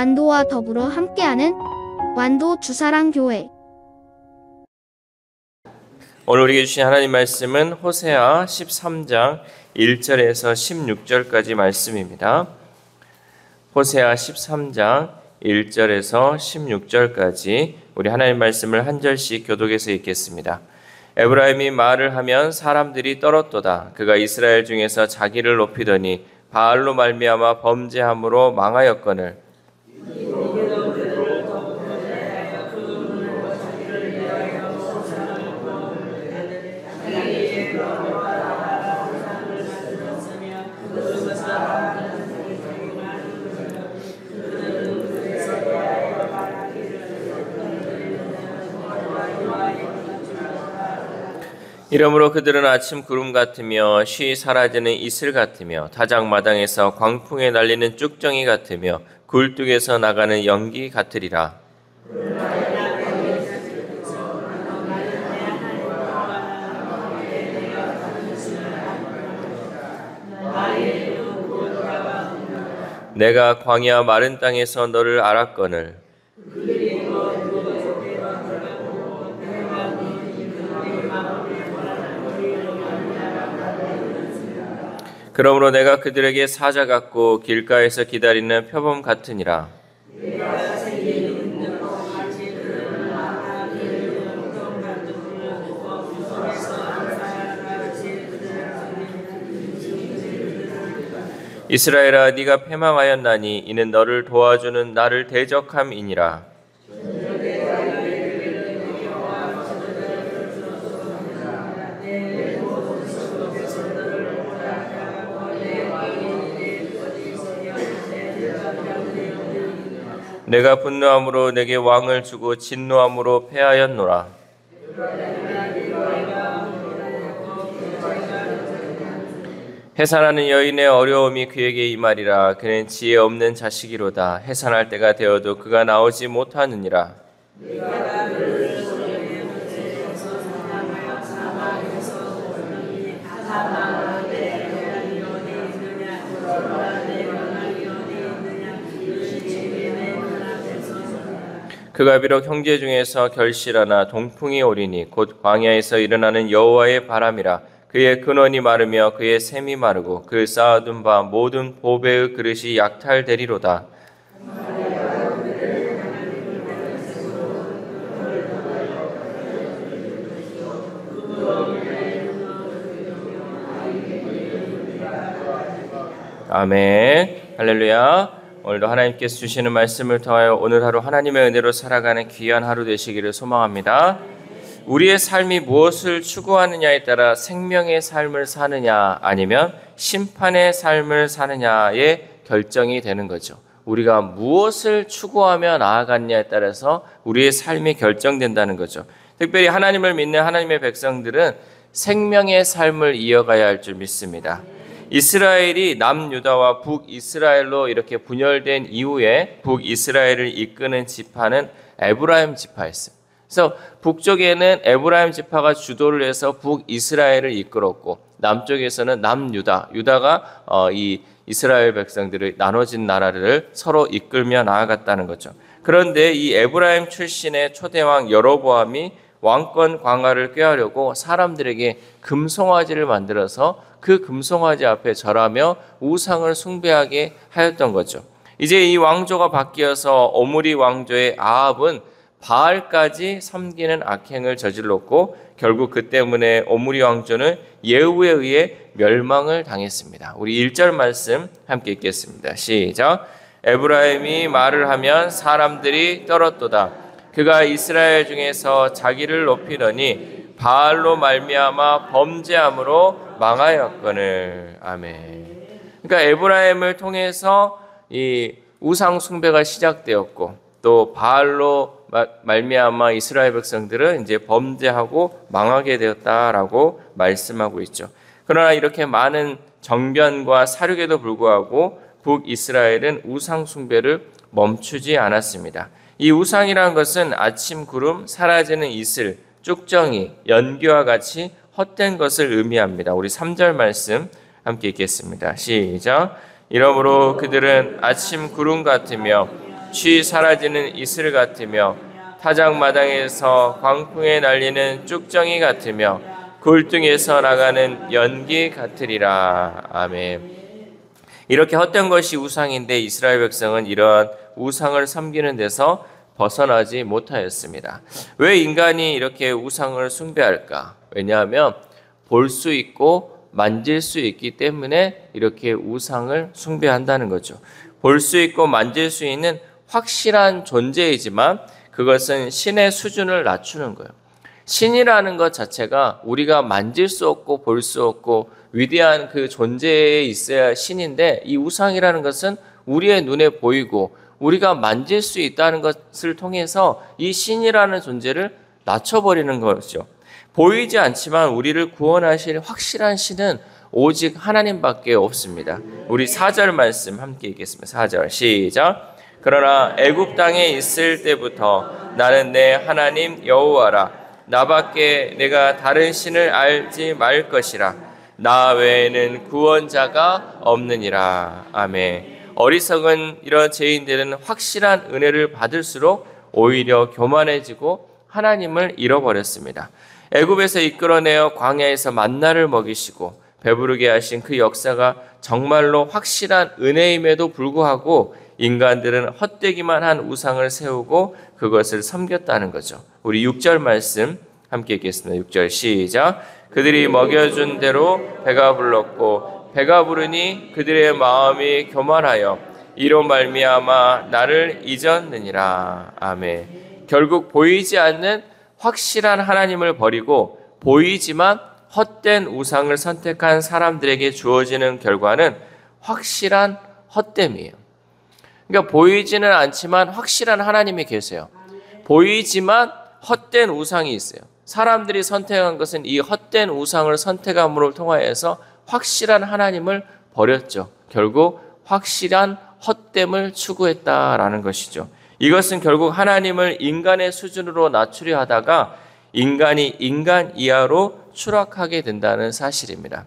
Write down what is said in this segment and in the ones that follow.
완도와 더불어 함께하는 완도 주사랑교회. 오늘 우리에게 주신 하나님 말씀은 호세아 13장 1절에서 16절까지 말씀입니다. 호세아 13장 1절에서 16절까지 우리 하나님 말씀을 한 절씩 교독해서 읽겠습니다. 에브라임이 말을 하면 사람들이 떨었도다. 그가 이스라엘 중에서 자기를 높이더니 바알로 말미암아 범죄함으로 망하였거늘. 이러므로 그들은 아침 구름 같으며 쉬 사라지는 이슬 같으며 타작마당에서 광풍에 날리는 쭉정이 같으며 굴뚝에서 나가는 연기 같으리라. 내가 광야 마른 땅에서 너를 알았거늘. 그러므로 내가 그들에게 사자 같고 길가에서 기다리는 표범 같으니라. 이스라엘아, 네가 패망하였나니 이는 너를 도와주는 나를 대적함이니라. 내가 분노함으로 내게 왕을 주고 진노함으로 패하였노라. 해산하는 여인의 어려움이 그에게 임하리라. 그는 지혜 없는 자식이로다. 해산할 때가 되어도 그가 나오지 못하느니라. 그가 비록 형제 중에서 결실하나 동풍이 오리니 곧 광야에서 일어나는 여호와의 바람이라. 그의 근원이 마르며 그의 샘이 마르고 그 쌓아둔 바 모든 보배의 그릇이 약탈되리로다. 아멘. 할렐루야. 오늘도 하나님께서 주시는 말씀을 통하여 오늘 하루 하나님의 은혜로 살아가는 귀한 하루 되시기를 소망합니다. 우리의 삶이 무엇을 추구하느냐에 따라 생명의 삶을 사느냐 아니면 심판의 삶을 사느냐의 결정이 되는 거죠. 우리가 무엇을 추구하며 나아갔냐에 따라서 우리의 삶이 결정된다는 거죠. 특별히 하나님을 믿는 하나님의 백성들은 생명의 삶을 이어가야 할 줄 믿습니다. 이스라엘이 남유다와 북이스라엘로 이렇게 분열된 이후에 북이스라엘을 이끄는 지파는 에브라임 지파였어요. 그래서 북쪽에는 에브라임 지파가 주도를 해서 북이스라엘을 이끌었고 남쪽에서는 남유다, 유다가 이 이스라엘 백성들의 나눠진 나라를 서로 이끌며 나아갔다는 거죠. 그런데 이 에브라임 출신의 초대왕 여로보암이 왕권 강화를 꾀하려고 사람들에게 금송아지를 만들어서 그 금송아지 앞에 절하며 우상을 숭배하게 하였던 거죠. 이제 이 왕조가 바뀌어서 오므리 왕조의 아합은 바알까지 섬기는 악행을 저질렀고 결국 그 때문에 오므리 왕조는 예후에 의해 멸망을 당했습니다. 우리 1절 말씀 함께 읽겠습니다. 시작. 에브라임이 말을 하면 사람들이 떨었도다. 그가 이스라엘 중에서 자기를 높이더니 바알로 말미암아 범죄함으로 망하였거늘. 아멘. 그러니까 에브라임을 통해서 이 우상 숭배가 시작되었고 또 바알로 말미암아 이스라엘 백성들은 이제 범죄하고 망하게 되었다라고 말씀하고 있죠. 그러나 이렇게 많은 정변과 사륙에도 불구하고 북이스라엘은 우상 숭배를 멈추지 않았습니다. 이 우상이라는 것은 아침 구름, 사라지는 이슬, 쭉정이, 연기와 같이 헛된 것을 의미합니다. 우리 3절 말씀 함께 읽겠습니다. 시작. 이러므로 그들은 아침 구름 같으며 취 사라지는 이슬 같으며 타작마당에서 광풍에 날리는 쭉정이 같으며 굴등에서 나가는 연기 같으리라. 아멘. 이렇게 헛된 것이 우상인데 이스라엘 백성은 이러한 우상을 섬기는 데서 벗어나지 못하였습니다. 왜 인간이 이렇게 우상을 숭배할까? 왜냐하면 볼 수 있고 만질 수 있기 때문에 이렇게 우상을 숭배한다는 거죠. 볼 수 있고 만질 수 있는 확실한 존재이지만 그것은 신의 수준을 낮추는 거예요. 신이라는 것 자체가 우리가 만질 수 없고 볼 수 없고 위대한 그 존재에 있어야 신인데, 이 우상이라는 것은 우리의 눈에 보이고 우리가 만질 수 있다는 것을 통해서 이 신이라는 존재를 낮춰버리는 거죠. 보이지 않지만 우리를 구원하실 확실한 신은 오직 하나님밖에 없습니다. 우리 4절 말씀 함께 읽겠습니다. 4절 시작. 그러나 애굽 땅에 있을 때부터 나는 내 하나님 여호와라. 나밖에 내가 다른 신을 알지 말 것이라. 나 외에는 구원자가 없느니라. 아멘. 어리석은 이런 죄인들은 확실한 은혜를 받을수록 오히려 교만해지고 하나님을 잃어버렸습니다. 애굽에서 이끌어내어 광야에서 만나를 먹이시고 배부르게 하신 그 역사가 정말로 확실한 은혜임에도 불구하고 인간들은 헛되기만 한 우상을 세우고 그것을 섬겼다는 거죠. 우리 6절 말씀 함께 읽겠습니다. 6절 시작. 그들이 먹여준 대로 배가 불렀고 배가 부르니 그들의 마음이 교만하여 이로 말미암아 나를 잊었느니라. 아멘. 결국 보이지 않는 확실한 하나님을 버리고 보이지만 헛된 우상을 선택한 사람들에게 주어지는 결과는 확실한 헛됨이에요. 그러니까 보이지는 않지만 확실한 하나님이 계세요. 보이지만 헛된 우상이 있어요. 사람들이 선택한 것은 이 헛된 우상을 선택함으로 통하여서 확실한 하나님을 버렸죠. 결국 확실한 헛됨을 추구했다라는 것이죠. 이것은 결국 하나님을 인간의 수준으로 낮추려 하다가 인간이 인간 이하로 추락하게 된다는 사실입니다.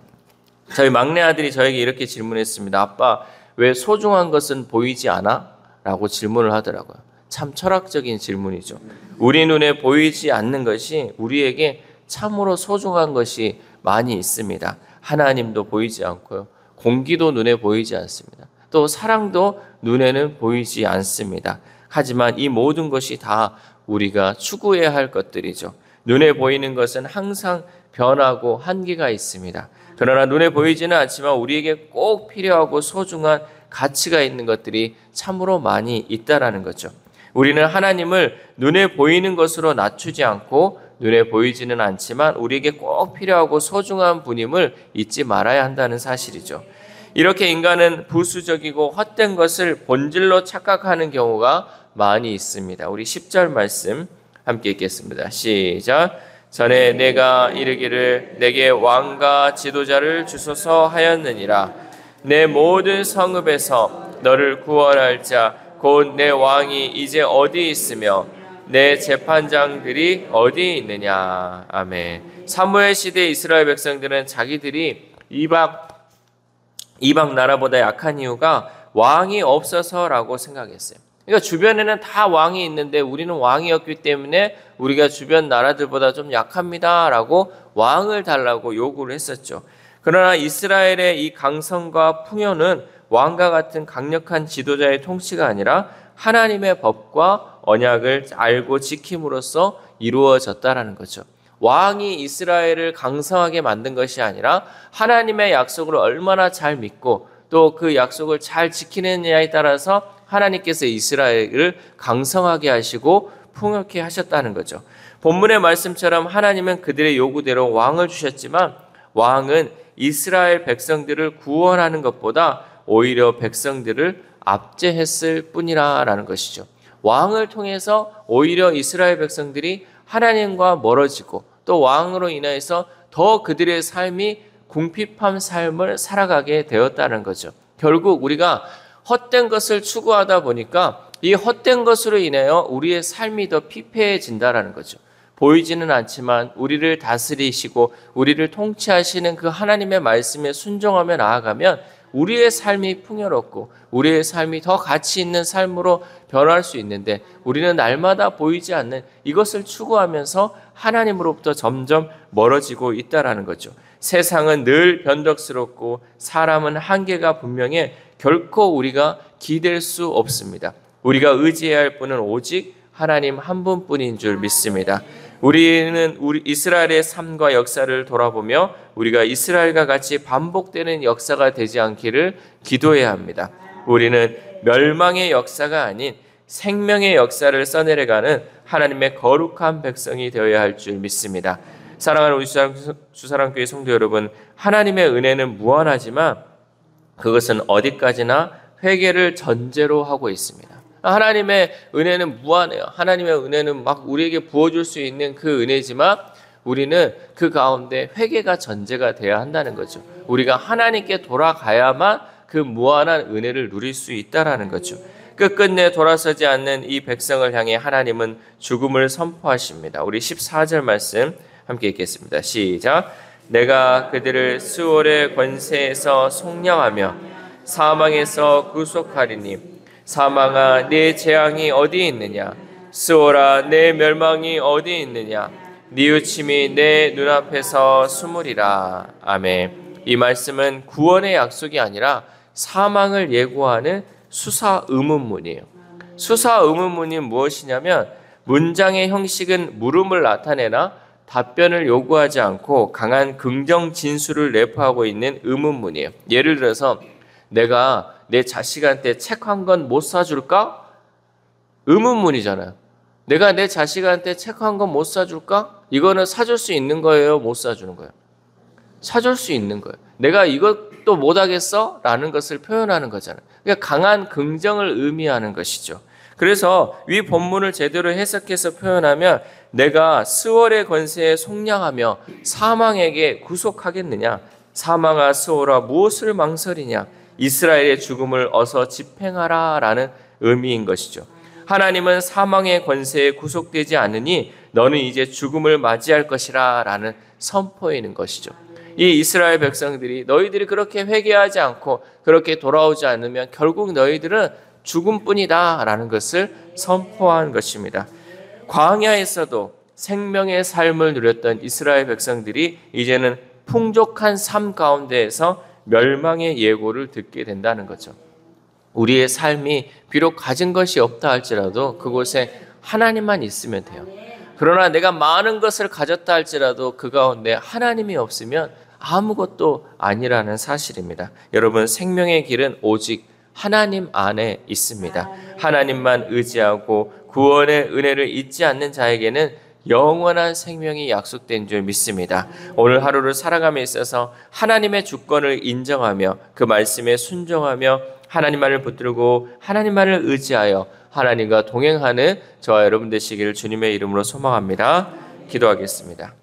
저희 막내 아들이 저에게 이렇게 질문했습니다. 아빠, 왜 소중한 것은 보이지 않아? 라고 질문을 하더라고요. 참 철학적인 질문이죠. 우리 눈에 보이지 않는 것이 우리에게 참으로 소중한 것이 많이 있습니다. 하나님도 보이지 않고요. 공기도 눈에 보이지 않습니다. 또 사랑도 눈에는 보이지 않습니다. 하지만 이 모든 것이 다 우리가 추구해야 할 것들이죠. 눈에 보이는 것은 항상 변하고 한계가 있습니다. 그러나 눈에 보이지는 않지만 우리에게 꼭 필요하고 소중한 가치가 있는 것들이 참으로 많이 있다라는 거죠. 우리는 하나님을 눈에 보이는 것으로 낮추지 않고 눈에 보이지는 않지만 우리에게 꼭 필요하고 소중한 분임을 잊지 말아야 한다는 사실이죠. 이렇게 인간은 부수적이고 헛된 것을 본질로 착각하는 경우가 많이 있습니다. 우리 10절 말씀 함께 읽겠습니다. 시작. 전에 내가 이르기를 내게 왕과 지도자를 주소서 하였느니라. 내 모든 성읍에서 너를 구원할 자 곧 내 왕이 이제 어디 있으며 내 재판장들이 어디 있느냐. 아멘. 사무엘 시대 이스라엘 백성들은 자기들이 이방 나라보다 약한 이유가 왕이 없어서라고 생각했어요. 그러니까 주변에는 다 왕이 있는데 우리는 왕이 없기 때문에 우리가 주변 나라들보다 좀 약합니다라고 왕을 달라고 요구를 했었죠. 그러나 이스라엘의 이 강성과 풍요는 왕과 같은 강력한 지도자의 통치가 아니라 하나님의 법과 언약을 알고 지킴으로써 이루어졌다라는 거죠. 왕이 이스라엘을 강성하게 만든 것이 아니라 하나님의 약속을 얼마나 잘 믿고 또 그 약속을 잘 지키느냐에 따라서 하나님께서 이스라엘을 강성하게 하시고 풍요케 하셨다는 거죠. 본문의 말씀처럼 하나님은 그들의 요구대로 왕을 주셨지만 왕은 이스라엘 백성들을 구원하는 것보다 오히려 백성들을 압제했을 뿐이라는 것이죠. 왕을 통해서 오히려 이스라엘 백성들이 하나님과 멀어지고 또 왕으로 인해서 더 그들의 삶이 궁핍한 삶을 살아가게 되었다는 거죠. 결국 우리가 헛된 것을 추구하다 보니까 이 헛된 것으로 인하여 우리의 삶이 더 피폐해진다는 거죠. 보이지는 않지만 우리를 다스리시고 우리를 통치하시는 그 하나님의 말씀에 순종하며 나아가면 우리의 삶이 풍요롭고 우리의 삶이 더 가치 있는 삶으로 변할 수 있는데 우리는 날마다 보이지 않는 이것을 추구하면서 하나님으로부터 점점 멀어지고 있다라는 거죠. 세상은 늘 변덕스럽고 사람은 한계가 분명해 결코 우리가 기댈 수 없습니다. 우리가 의지해야 할 분은 오직 하나님 한 분뿐인 줄 믿습니다. 우리는 우리 이스라엘의 삶과 역사를 돌아보며 우리가 이스라엘과 같이 반복되는 역사가 되지 않기를 기도해야 합니다. 우리는 멸망의 역사가 아닌 생명의 역사를 써내려가는 하나님의 거룩한 백성이 되어야 할 줄 믿습니다. 사랑하는 우리 주사랑교회 성도 여러분, 하나님의 은혜는 무한하지만 그것은 어디까지나 회개를 전제로 하고 있습니다. 하나님의 은혜는 무한해요. 하나님의 은혜는 막 우리에게 부어줄 수 있는 그 은혜지만 우리는 그 가운데 회개가 전제가 되어야 한다는 거죠. 우리가 하나님께 돌아가야만 그 무한한 은혜를 누릴 수 있다라는 거죠. 끝끝내 돌아서지 않는 이 백성을 향해 하나님은 죽음을 선포하십니다. 우리 14절 말씀 함께 읽겠습니다. 시작. 내가 그들을 수월의 권세에서 속량하며 사망에서 구속하리니 사망아 네 재앙이 어디 있느냐? 스오라 내 멸망이 어디 있느냐? 뉘우침이 내 눈앞에서 숨으리라. 아멘. 이 말씀은 구원의 약속이 아니라 사망을 예고하는 수사 의문문이에요. 수사 의문문이 무엇이냐면 문장의 형식은 물음을 나타내나 답변을 요구하지 않고 강한 긍정 진술을 내포하고 있는 의문문이에요. 예를 들어서 내가 내 자식한테 책 한 권 못 사줄까? 의문문이잖아요. 내가 내 자식한테 책 한 권 못 사줄까? 이거는 사줄 수 있는 거예요? 못 사주는 거예요? 사줄 수 있는 거예요. 내가 이것도 못하겠어? 라는 것을 표현하는 거잖아요. 그러니까 강한 긍정을 의미하는 것이죠. 그래서 위 본문을 제대로 해석해서 표현하면 내가 스월의 권세에 속량하며 사망에게 구속하겠느냐? 사망아 스월아 무엇을 망설이냐? 이스라엘의 죽음을 어서 집행하라 라는 의미인 것이죠. 하나님은 사망의 권세에 구속되지 않으니 너는 이제 죽음을 맞이할 것이라 라는 선포이는 것이죠. 이 이스라엘 백성들이 너희들이 그렇게 회개하지 않고 그렇게 돌아오지 않으면 결국 너희들은 죽음뿐이다 라는 것을 선포한 것입니다. 광야에서도 생명의 삶을 누렸던 이스라엘 백성들이 이제는 풍족한 삶 가운데에서 멸망의 예고를 듣게 된다는 거죠. 우리의 삶이 비록 가진 것이 없다 할지라도 그곳에 하나님만 있으면 돼요. 그러나 내가 많은 것을 가졌다 할지라도 그 가운데 하나님이 없으면 아무것도 아니라는 사실입니다. 여러분, 생명의 길은 오직 하나님 안에 있습니다. 하나님만 의지하고 구원의 은혜를 잊지 않는 자에게는 영원한 생명이 약속된 줄 믿습니다. 오늘 하루를 살아감에 있어서 하나님의 주권을 인정하며 그 말씀에 순종하며 하나님만을 붙들고 하나님만을 의지하여 하나님과 동행하는 저와 여러분 되시기를 주님의 이름으로 소망합니다. 기도하겠습니다.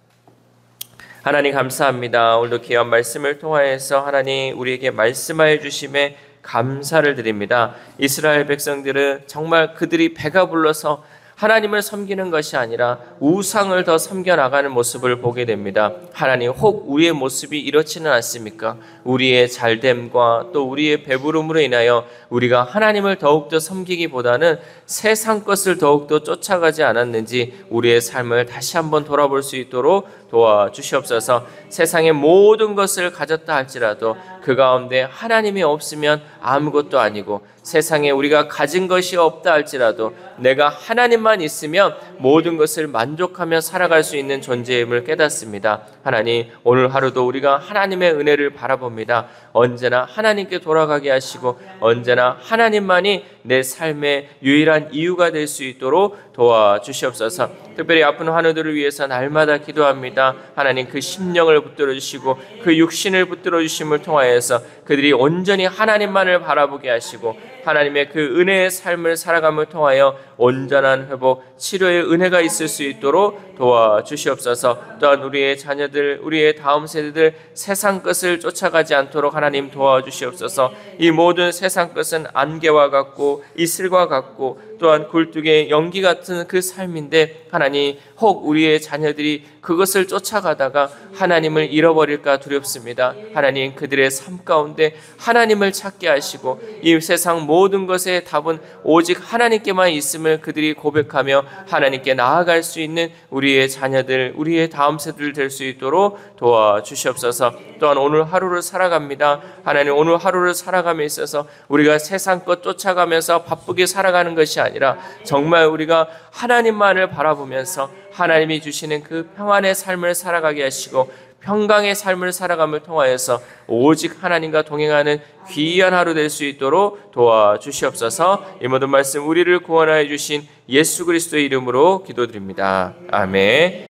하나님 감사합니다. 오늘도 귀한 말씀을 통하여서 하나님 우리에게 말씀하여 주심에 감사를 드립니다. 이스라엘 백성들은 정말 그들이 배가 불러서 하나님을 섬기는 것이 아니라 우상을 더 섬겨나가는 모습을 보게 됩니다. 하나님, 혹 우리의 모습이 이렇지는 않습니까? 우리의 잘됨과 또 우리의 배부름으로 인하여 우리가 하나님을 더욱더 섬기기보다는 세상 것을 더욱더 쫓아가지 않았는지 우리의 삶을 다시 한번 돌아볼 수 있도록 도와주시옵소서. 세상의 모든 것을 가졌다 할지라도 그 가운데 하나님이 없으면 아무것도 아니고 세상에 우리가 가진 것이 없다 할지라도 내가 하나님만 있으면 모든 것을 만족하며 살아갈 수 있는 존재임을 깨닫습니다. 하나님, 오늘 하루도 우리가 하나님의 은혜를 바라봅니다. 언제나 하나님께 돌아가게 하시고 언제나 하나님만이 내 삶의 유일한 이유가 될 수 있도록 도와주시옵소서. 특별히 아픈 환우들을 위해서 날마다 기도합니다. 하나님, 그 심령을 붙들어 주시고 그 육신을 붙들어 주심을 통하여서 그들이 온전히 하나님만을 바라보게 하시고 하나님의 그 은혜의 삶을 살아감을 통하여 온전한 회복, 치료의 은혜가 있을 수 있도록 도와주시옵소서. 또한 우리의 자녀들, 우리의 다음 세대들 세상 것을 쫓아가지 않도록 하나님 도와주시옵소서. 이 모든 세상 것은 안개와 같고 이슬과 같고 또한 굴뚝의 연기 같은 그 삶인데 하나님, 혹 우리의 자녀들이 그것을 쫓아가다가 하나님을 잃어버릴까 두렵습니다. 하나님, 그들의 삶 가운데 하나님을 찾게 하시고 이 세상 모든 것의 답은 오직 하나님께만 있음을 그들이 고백하며 하나님께 나아갈 수 있는 우리의 자녀들, 우리의 다음 세대들 될 수 있도록 도와주시옵소서. 또한 오늘 하루를 살아갑니다. 하나님, 오늘 하루를 살아감에 있어서 우리가 세상 것 쫓아가면서 바쁘게 살아가는 것이 아니라 정말 우리가 하나님만을 바라보면서 하나님이 주시는 그 평안의 삶을 살아가게 하시고 평강의 삶을 살아감을 통하여서 오직 하나님과 동행하는 귀한 하루 될 수 있도록 도와주시옵소서. 이 모든 말씀 우리를 구원하여 주신 예수 그리스도의 이름으로 기도드립니다. 아멘.